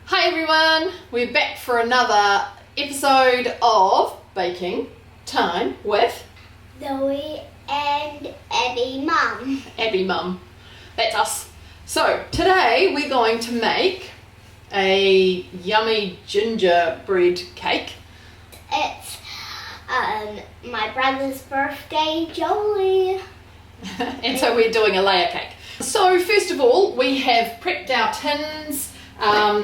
Hi everyone, we're back for another episode of Baking Time with Zoe and Abby Mum. Abby Mum. That's us. So today we're going to make a yummy gingerbread cake. It's my brother's birthday, Jolie. And so we're doing a layer cake. So first of all, we have prepped our tins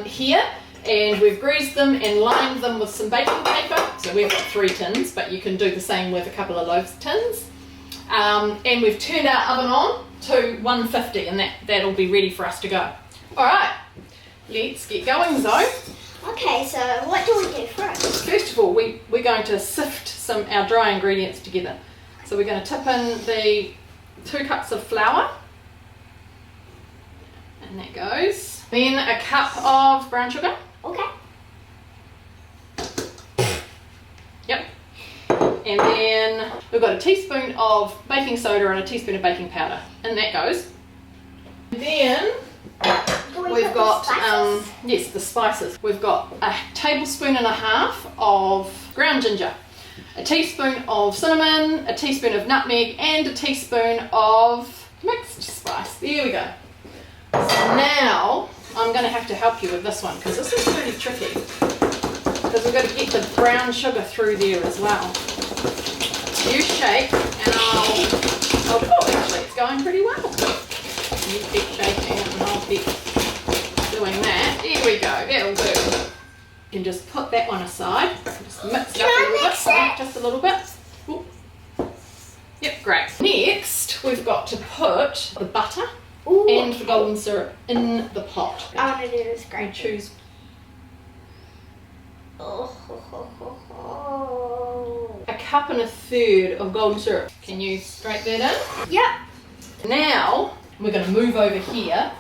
here, and we've greased them and lined them with some baking paper. So we've got 3 tins, but you can do the same with a couple of loaves tins. And we've turned our oven on to 150, and that'll be ready for us to go. Alright, let's get going, Zoe. Okay, so what do we do first? First of all, we're going to sift our dry ingredients together. So we're going to tip in the 2 cups of flour, and that goes. Then a cup of brown sugar. Okay. Yep. And then we've got a teaspoon of baking soda and a teaspoon of baking powder, and that goes. Then we've got the spices. We've got a tablespoon and a half of ground ginger, a teaspoon of cinnamon, a teaspoon of nutmeg, and a teaspoon of mixed spice. There we go. So now I'm going to have to help you with this one because this is pretty tricky, because we've got to get the brown sugar through there as well. You shake and actually it's going pretty well. You keep shaking and I'll keep doing that. There we go, that'll do. You can just put that one aside. Just mix it up a little bit. Just a little bit. Ooh. Yep, great. Next, we've got to put the butter and the golden syrup in the pot. I want to do this great. And choose. A cup and a third of golden syrup. Can you scrape that in? Yep. Now we're going to move over here.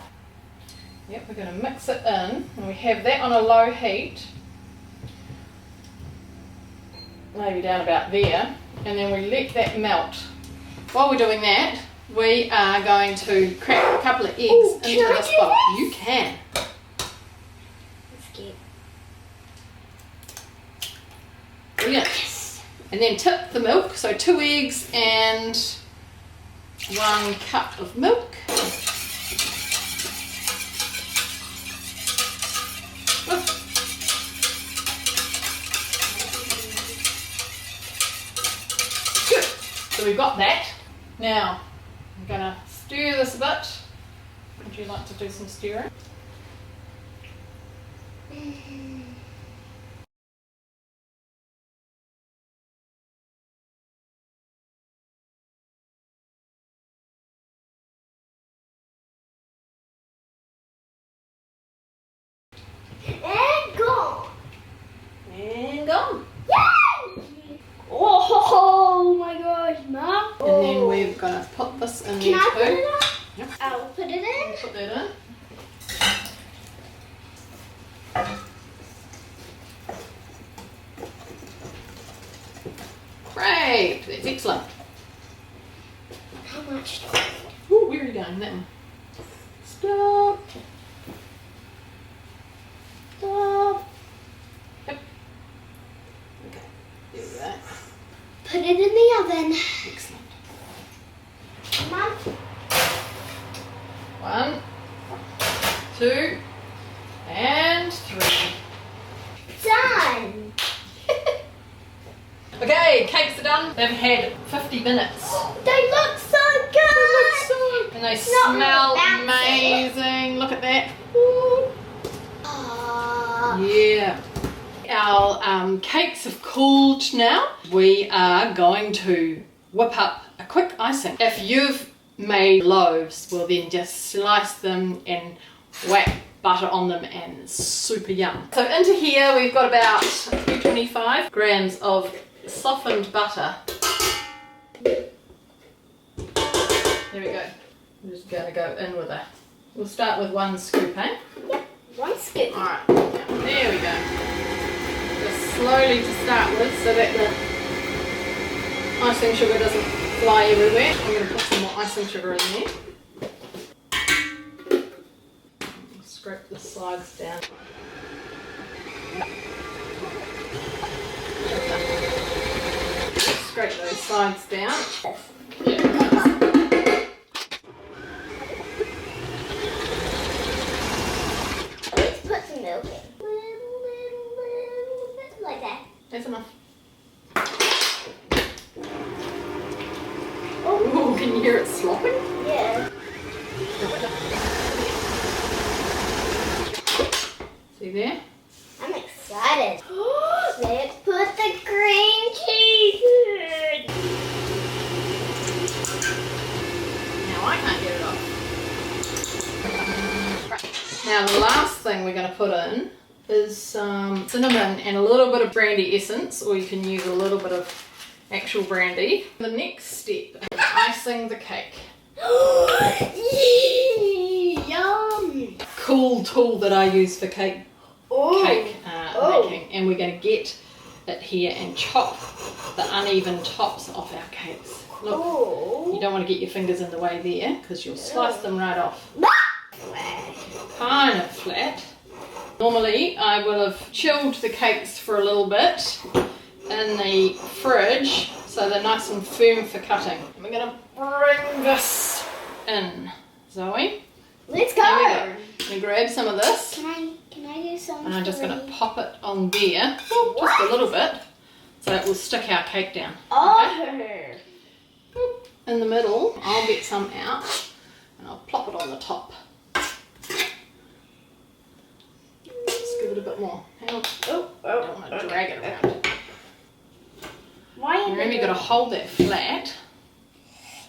Yep, we're going to mix it in, and we have that on a low heat, maybe down about there, and then we let that melt. While we're doing that, we are going to crack a couple of eggs into this bowl. You can. Let's get. Brilliant. Yes. And then tip the milk, so 2 eggs and 1 cup of milk. Good. So we've got that. Now I'm going to stir this a bit. Would you like to do some stirring? And go. And gone. Yay! Oh my gosh, Mom. And then we're going to put this in Can there I too. put it on? Yep. I'll put it in. Put that in. Great, that's excellent. How much do I need? Ooh, where are you going? That one. Stop. Stop. Yep. Okay, there we go. Put it in the oven. Excellent. Mom. 1, 2, and 3. Done. Okay, cakes are done. They've had 50 minutes. They look so good. And they Not smell really bouncy. amazing. Look at that. Aw. Yeah. Our cakes have cooled now. We are going to whip up a quick icing. If you've made loaves, well then just slice them and whack butter on them, and it's super yum. So into here we've got about 225 grams of softened butter. There we go. I'm just going to go in with it. We'll start with 1 scoop, eh? Yep. 1 scoop. Alright, there we go. Just slowly to start with so that the icing sugar doesn't fly everywhere. I'm going to put some more icing sugar in there. Scrape the sides down. Scrape those sides down. Yeah. Let's put some milk in. Little bit like that. That's enough. Oh, Ooh, can you hear it slopping? yeah. See there? I'm excited. Let's put the cream cheese in. Now I can't get it off. Now the last thing we're going to put in is some cinnamon and a little bit of brandy essence, or you can use a little bit of actual brandy. The next step is icing the cake. Yum. Cool tool that I use for cake Oh. making, and we're going to get it here and chop the uneven tops off our cakes. Look, Oh. you don't want to get your fingers in the way there because you'll slice them right off. Flat. Kind of flat. Normally I will have chilled the cakes for a little bit in the fridge so they're nice and firm for cutting. And we're going to bring this in, Zoe. Let's Here we go. go. I'm going to grab some of this Can I do some? and I'm just going to pop it on there, just a little bit, so it will stick our cake down. Oh. Boop. In the middle, I'll get some out and I'll plop it on the top. Just give it a bit more. Hang on. Oh. I don't want to drag it around. Why? Remember, you've got to hold that flat.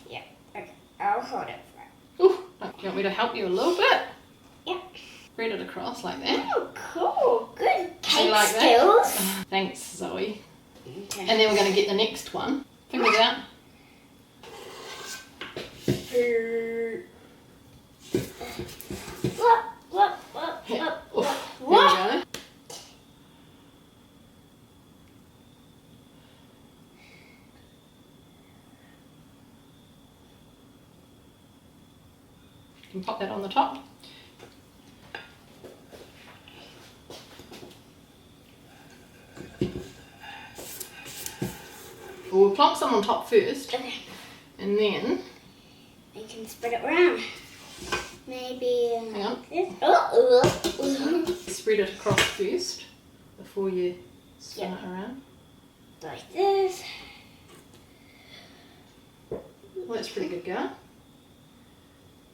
Yeah. Okay. I'll hold it flat. Ooh, do you want me to help you a little bit? Yeah. Spread it across like that. Oh, cool. Good cake You like skills. that? Thanks, Zoe. Okay. And then we're going to get the next one. Fingers out. What? Yeah. Oof. There we What? go. You can pop that on the top. We'll plonk some on top first, Okay. and then, You can spread it around. Maybe. hang on, This. Oh. spread it across first before you spin it around. Like this. Well, that's pretty good, girl.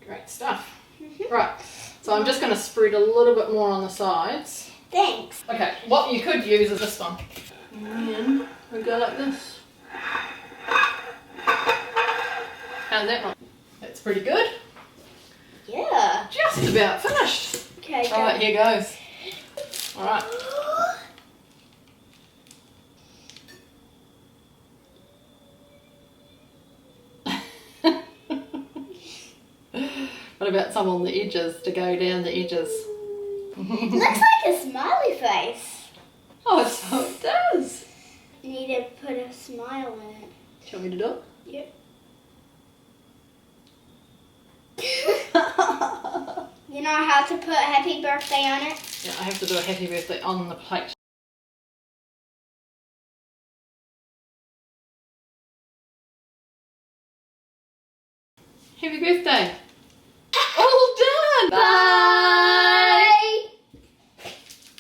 Great stuff. Mhm. Right, so I'm just going to spread a little bit more on the sides. Thanks. Okay, what you could use is this one. And then we go like this. How's that one? That's pretty good. Yeah. Just about finished. Okay. Alright, here goes. Alright. What about some on the edges to go down the edges? Looks like a smiley face. Oh, so it does. You need to put a smile in it. Do you want me to do it? Yep. You know how to put happy birthday on it? Yeah, I have to do a happy birthday on the plate. Happy birthday! All done! Bye!